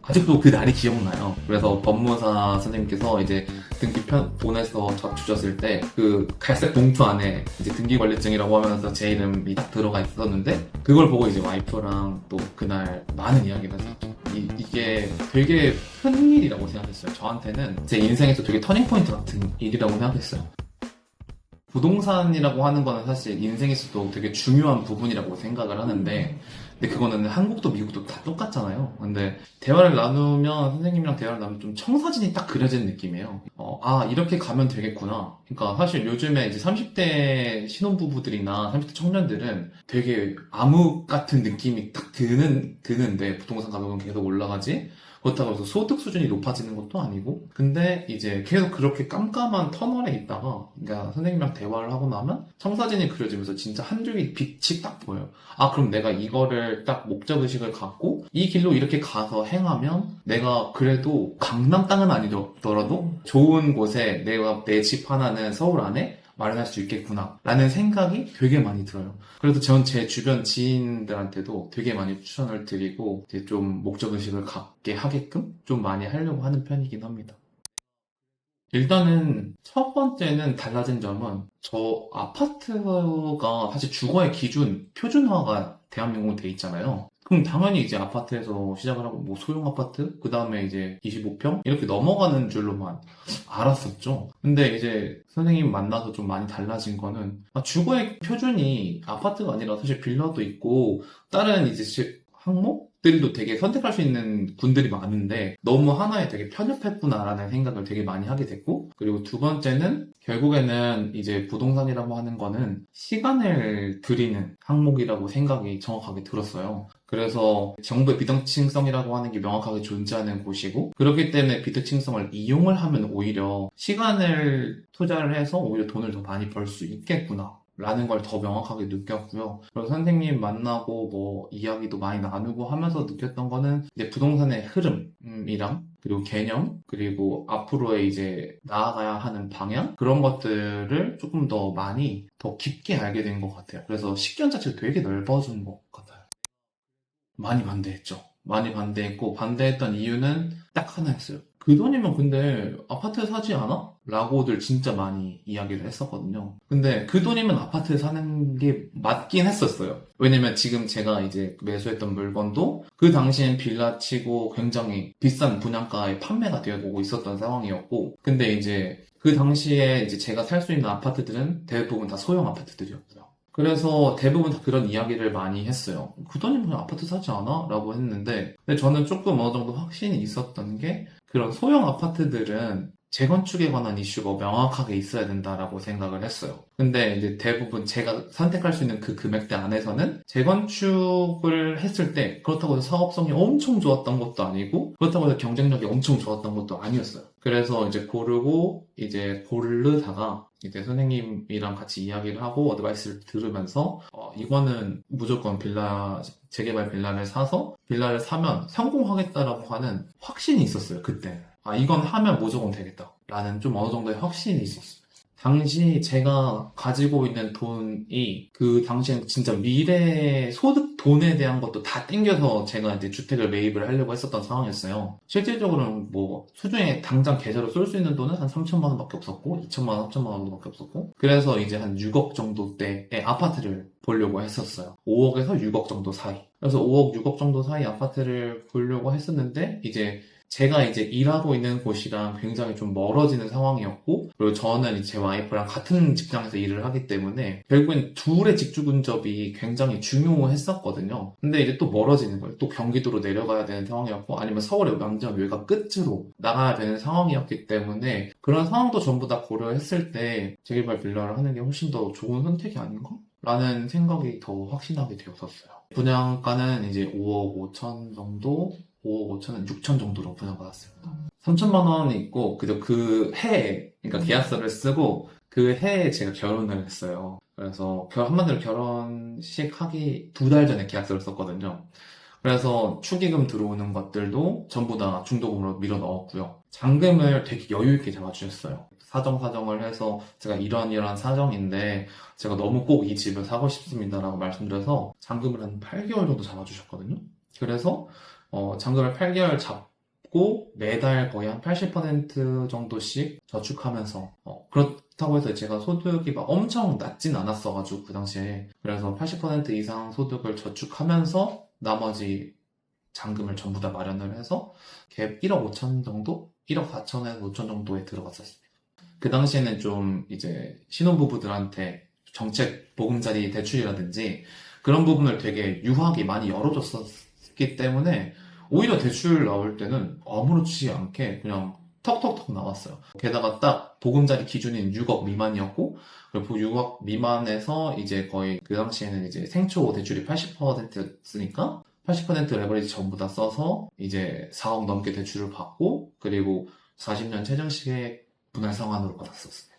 아직도 그 날이 기억나요. 그래서 법무사 선생님께서 이제 등기편 보내서 주셨을 때 그 갈색 봉투 안에 이제 등기관리증이라고 하면서 제 이름이 딱 들어가 있었는데 그걸 보고 이제 와이프랑 또 그날 많은 이야기를 했었죠. 이게 되게 큰 일이라고 생각했어요. 저한테는 제 인생에서 되게 터닝포인트 같은 일이라고 생각했어요. 부동산이라고 하는 거는 사실 인생에서도 되게 중요한 부분이라고 생각을 하는데 근데 그거는 한국도 미국도 다 똑같잖아요. 근데 대화를 나누면 선생님이랑 대화를 나누면 좀 청사진이 딱 그려지는 느낌이에요. 아 이렇게 가면 되겠구나. 그러니까 사실 요즘에 이제 30대 신혼부부들이나 30대 청년들은 되게 암흑 같은 느낌이 딱 드는데 부동산 가격은 계속 올라가지. 그렇다고 해서 소득 수준이 높아지는 것도 아니고 근데 이제 계속 그렇게 깜깜한 터널에 있다가 그러니까 선생님이랑 대화를 하고 나면 청사진이 그려지면서 진짜 한 줄기 빛이 딱 보여요. 아 그럼 내가 이거를 딱 목적의식을 갖고 이 길로 이렇게 가서 행하면 내가 그래도 강남 땅은 아니더라도 좋은 곳에 내가 내 집 하나는 서울 안에 마련할 수 있겠구나 라는 생각이 되게 많이 들어요. 그래서 전 제 주변 지인들한테도 되게 많이 추천을 드리고 이제 좀 목적의식을 갖게 하게끔 좀 많이 하려고 하는 편이긴 합니다. 일단은 첫 번째는 달라진 점은 저 아파트가 사실 주거의 기준 표준화가 대한민국은 돼 있잖아요. 그럼 당연히 이제 아파트에서 시작을 하고 뭐 소형 아파트 그 다음에 이제 25평 이렇게 넘어가는 줄로만 알았었죠. 근데 이제 선생님 만나서 좀 많이 달라진 거는 주거의 표준이 아파트가 아니라 사실 빌라도 있고 다른 이제 항목들도 되게 선택할 수 있는 군들이 많은데 너무 하나에 되게 편협했구나라는 생각을 되게 많이 하게 됐고 그리고 두 번째는 결국에는 이제 부동산이라고 하는 거는 시간을 들이는 항목이라고 생각이 정확하게 들었어요. 그래서 정부의 비대칭성이라고 하는 게 명확하게 존재하는 곳이고 그렇기 때문에 비대칭성을 이용을 하면 오히려 시간을 투자를 해서 오히려 돈을 더 많이 벌 수 있겠구나 라는 걸 더 명확하게 느꼈고요. 그리고 선생님 만나고 뭐 이야기도 많이 나누고 하면서 느꼈던 거는 이제 부동산의 흐름이랑 그리고 개념 그리고 앞으로의 이제 나아가야 하는 방향 그런 것들을 조금 더 많이 더 깊게 알게 된 것 같아요. 그래서 식견 자체가 되게 넓어진 것 같아요. 많이 반대했죠. 많이 반대했고 반대했던 이유는 딱 하나였어요. 그 돈이면 근데 아파트에 사지 않아? 라고들 진짜 많이 이야기를 했었거든요. 근데 그 돈이면 아파트에 사는 게 맞긴 했었어요. 왜냐면 지금 제가 이제 매수했던 물건도 그 당시엔 빌라치고 굉장히 비싼 분양가에 판매가 되어 오고 있었던 상황이었고 근데 이제 그 당시에 이제 제가 살 수 있는 아파트들은 대부분 다 소형 아파트들이었고요. 그래서 대부분 다 그런 이야기를 많이 했어요. 그 돈이면 그냥 아파트 사지 않아? 라고 했는데 근데 저는 조금 어느 정도 확신이 있었던 게 그런 소형 아파트들은 재건축에 관한 이슈가 명확하게 있어야 된다라고 생각을 했어요. 근데 이제 대부분 제가 선택할 수 있는 그 금액대 안에서는 재건축을 했을 때 그렇다고 해서 사업성이 엄청 좋았던 것도 아니고 그렇다고 해서 경쟁력이 엄청 좋았던 것도 아니었어요. 그래서 이제 고르다가 이제 선생님이랑 같이 이야기를 하고 어드바이스를 들으면서 이거는 무조건 재개발 빌라를 사서 빌라를 사면 성공하겠다라고 하는 확신이 있었어요. 그때 이건 하면 무조건 되겠다 라는 좀 어느 정도의 확신이 있었어요. 당시 제가 가지고 있는 돈이 그 당시엔 진짜 미래 소득 돈에 대한 것도 다 땡겨서 제가 이제 주택을 매입을 하려고 했었던 상황이었어요. 실질적으로는 뭐 수중에 당장 계좌로 쏠 수 있는 돈은 한 3천만 원밖에 없었고 2천만 원, 3천만 원밖에 없었고 그래서 이제 한 6억 정도대의 아파트를 보려고 했었어요. 5억에서 6억 정도 사이. 그래서 5억, 6억 정도 사이 아파트를 보려고 했었는데 이제 제가 이제 일하고 있는 곳이랑 굉장히 좀 멀어지는 상황이었고 그리고 저는 이제 제 와이프랑 같은 직장에서 일을 하기 때문에 결국엔 둘의 직주 근접이 굉장히 중요했었거든요. 근데 이제 또 멀어지는 거예요. 또 경기도로 내려가야 되는 상황이었고 아니면 서울의 완전 외곽 끝으로 나가야 되는 상황이었기 때문에 그런 상황도 전부 다 고려했을 때 재개발 빌라를 하는 게 훨씬 더 좋은 선택이 아닌가? 라는 생각이 더 확신하게 되었었어요. 분양가는 이제 5억 5천 정도 5억 5천은 6천 정도로 분양받았습니다. 3천만 원이 있고, 그 해에, 그러니까 계약서를 쓰고, 그 해에 제가 결혼을 했어요. 그래서 한마디로 결혼식 하기 2달 전에 계약서를 썼거든요. 그래서 축의금 들어오는 것들도 전부 다 중도금으로 밀어 넣었고요. 잔금을 되게 여유 있게 잡아주셨어요. 사정을 해서 제가 이러한 사정인데 제가 너무 꼭 이 집을 사고 싶습니다라고 말씀드려서 잔금을 한 8개월 정도 잡아주셨거든요. 그래서 잔금을 8개월 있고 매달 거의 한 80% 정도씩 저축하면서 그렇다고 해서 제가 소득이 막 엄청 낮진 않았어가지고 그 당시에 그래서 80% 이상 소득을 저축하면서 나머지 잔금을 전부 다 마련을 해서 갭 1억 5천 정도? 1억 4천에서 5천 정도에 들어갔었습니다. 그 당시에는 좀 이제 신혼부부들한테 정책 보금자리 대출이라든지 그런 부분을 되게 유하게 많이 열어줬었기 때문에 오히려 대출 나올 때는 아무렇지 않게 그냥 턱턱턱 나왔어요. 게다가 딱 보금자리 기준인 6억 미만이었고, 그리고 6억 미만에서 이제 거의 그 당시에는 이제 생초 대출이 80%였으니까 80% 레버리지 전부 다 써서 이제 4억 넘게 대출을 받고, 그리고 40년 최저시계 분할 상환으로 받았었어요.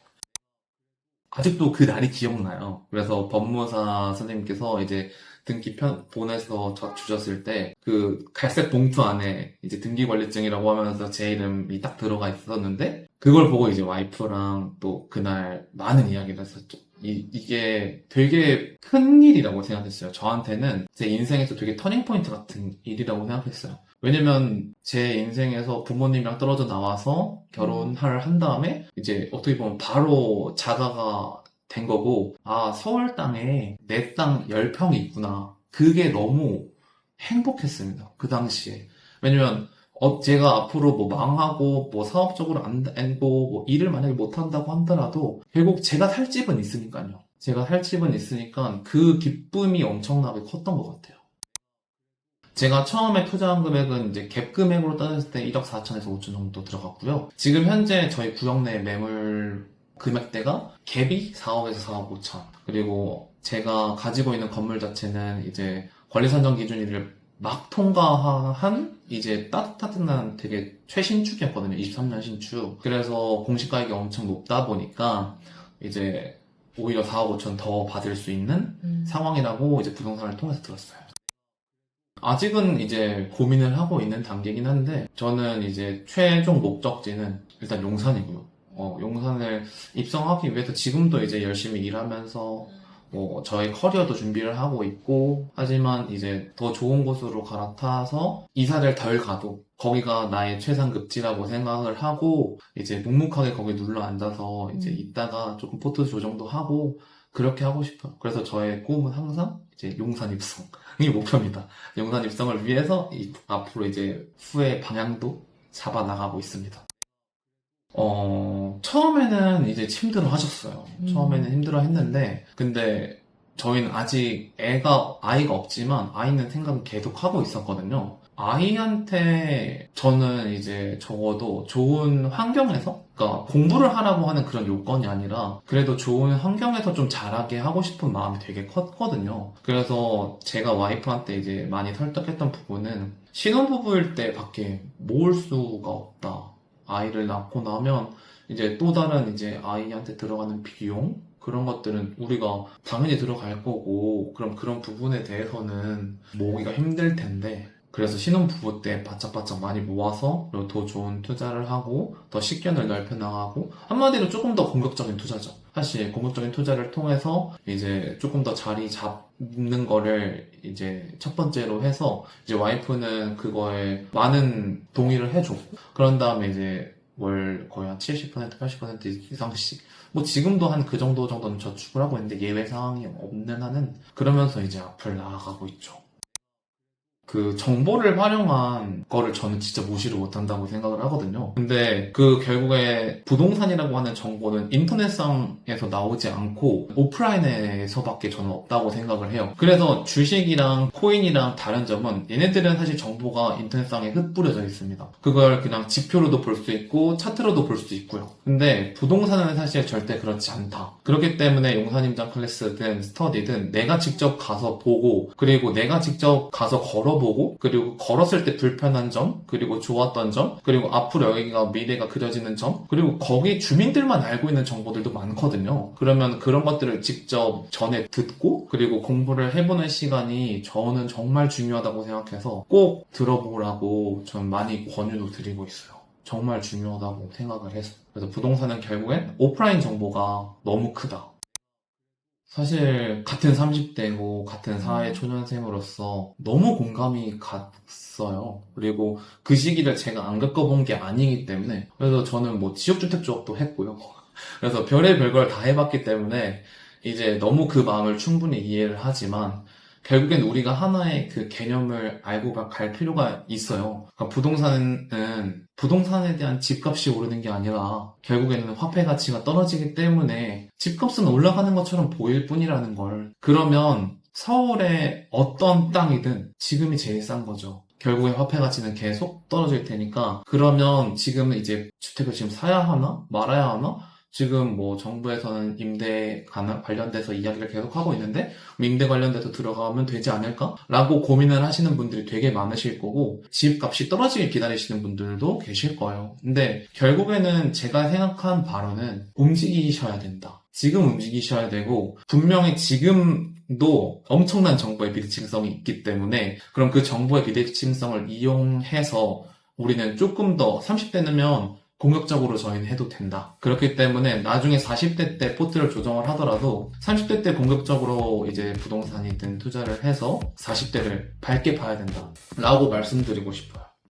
아직도 그 날이 기억나요. 그래서 법무사 선생님께서 이제 등기 보내서 주셨을 때 그 갈색 봉투 안에 이제 등기관리증이라고 하면서 제 이름이 딱 들어가 있었는데 그걸 보고 이제 와이프랑 또 그날 많은 이야기를 했었죠. 이게 되게 큰 일이라고 생각했어요. 저한테는 제 인생에서 되게 터닝포인트 같은 일이라고 생각했어요. 왜냐면 제 인생에서 부모님이랑 떨어져 나와서 결혼을 한 다음에 이제 어떻게 보면 바로 자가가 된 거고, 아, 서울 땅에 내 땅 10평이 있구나. 그게 너무 행복했습니다. 그 당시에. 왜냐면 제가 앞으로 뭐 망하고 뭐 사업적으로 안 되고 뭐 일을 만약에 못 한다고 하더라도 결국 제가 살 집은 있으니까요. 제가 살 집은 있으니까 그 기쁨이 엄청나게 컸던 것 같아요. 제가 처음에 투자한 금액은 이제 갭 금액으로 따졌을 때 1억 4천에서 5천 정도 들어갔고요. 지금 현재 저희 구역 내 매물 금액대가 갭이 4억에서 4억 5천. 그리고 제가 가지고 있는 건물 자체는 이제 관리산정 기준일을 막 통과한 이제 따뜻한 되게 최신축이었거든요. 23년 신축. 그래서 공시가격이 엄청 높다 보니까 이제 오히려 4억 5천 더 받을 수 있는 상황이라고 이제 부동산을 통해서 들었어요. 아직은 이제 고민을 하고 있는 단계이긴 한데 저는 이제 최종 목적지는 일단 용산이고요. 용산을 입성하기 위해서 지금도 이제 열심히 일하면서 뭐 저의 커리어도 준비를 하고 있고 하지만 이제 더 좋은 곳으로 갈아타서 이사를 덜 가도 거기가 나의 최상급지라고 생각을 하고 이제 묵묵하게 거기 눌러 앉아서 이제 있다가 조금 포트 조정도 하고 그렇게 하고 싶어요. 그래서 저의 꿈은 항상 이제 용산 입성이 목표입니다. 용산 입성을 위해서 앞으로 이제 후의 방향도 잡아 나가고 있습니다. 처음에는 이제 힘들어 하셨어요. 처음에는 힘들어 했는데, 근데 저희는 아직 아이가 없지만, 아이는 생각은 계속 하고 있었거든요. 아이한테 저는 이제 적어도 좋은 환경에서, 그러니까 공부를 하라고 하는 그런 요건이 아니라, 그래도 좋은 환경에서 좀 자라게 하고 싶은 마음이 되게 컸거든요. 그래서 제가 와이프한테 이제 많이 설득했던 부분은, 신혼부부일 때 밖에 모을 수가 없다. 아이를 낳고 나면 이제 또 다른 이제 아이한테 들어가는 비용 그런 것들은 우리가 당연히 들어갈 거고 그럼 그런 부분에 대해서는 모으기가 힘들 텐데 그래서 신혼부부 때 바짝바짝 많이 모아서 그리고 더 좋은 투자를 하고 더 식견을 넓혀나가고 한마디로 조금 더 공격적인 투자죠. 사실 공격적인 투자를 통해서 이제 조금 더 자리 잡는 거를 이제 첫 번째로 해서 이제 와이프는 그거에 많은 동의를 해줬고 그런 다음에 이제 월 거의 한 70% 80% 이상씩 뭐 지금도 한 그 정도는 저축을 하고 있는데 예외 상황이 없는 한은 그러면서 이제 앞을 나아가고 있죠. 그 정보를 활용한 거를 저는 진짜 무시를 못한다고 생각을 하거든요. 근데 그 결국에 부동산이라고 하는 정보는 인터넷상에서 나오지 않고 오프라인에서밖에 저는 없다고 생각을 해요. 그래서 주식이랑 코인이랑 다른 점은 얘네들은 사실 정보가 인터넷상에 흩뿌려져 있습니다. 그걸 그냥 지표로도 볼 수 있고 차트로도 볼 수 있고요. 근데 부동산은 사실 절대 그렇지 않다. 그렇기 때문에 용산임장 클래스든 스터디든 내가 직접 가서 보고 그리고 내가 직접 가서 걸어보고 그리고 걸었을 때 불편한 점 그리고 좋았던 점 그리고 앞으로 여기가 미래가 그려지는 점 그리고 거기 주민들만 알고 있는 정보들도 많거든요. 그러면 그런 것들을 직접 전에 듣고 그리고 공부를 해보는 시간이 저는 정말 중요하다고 생각해서 꼭 들어보라고 전 많이 권유도 드리고 있어요. 정말 중요하다고 생각을 해서 그래서 부동산은 결국엔 오프라인 정보가 너무 크다. 사실 같은 30대고 같은 사회 초년생으로서 너무 공감이 갔어요. 그리고 그 시기를 제가 안 겪어본 게 아니기 때문에 그래서 저는 뭐 지역주택 조합도 했고요. 그래서 별의별 걸 다 해봤기 때문에 이제 너무 그 마음을 충분히 이해를 하지만 결국엔 우리가 하나의 그 개념을 알고 갈 필요가 있어요. 그러니까 부동산은 부동산에 대한 집값이 오르는 게 아니라 결국에는 화폐 가치가 떨어지기 때문에 집값은 올라가는 것처럼 보일 뿐이라는 걸. 그러면 서울의 어떤 땅이든 지금이 제일 싼 거죠. 결국에 화폐 가치는 계속 떨어질 테니까 그러면 지금은 이제 주택을 지금 사야 하나 말아야 하나 지금 뭐 정부에서는 임대 관련돼서 이야기를 계속 하고 있는데 임대 관련돼서 들어가면 되지 않을까? 라고 고민을 하시는 분들이 되게 많으실 거고 집값이 떨어지길 기다리시는 분들도 계실 거예요. 근데 결국에는 제가 생각한 바로는 움직이셔야 된다. 지금 움직이셔야 되고 분명히 지금도 엄청난 정부의 비대칭성이 있기 때문에 그럼 그 정부의 비대칭성을 이용해서 우리는 조금 더 30대면 공격적으로 저희는 해도 된다. 그렇기 때문에 나중에 40대 때 포트를 조정을 하더라도 30대 때 공격적으로 이제 부동산이든 투자를 해서 40대를 밝게 봐야 된다. 라고 말씀드리고 싶어요.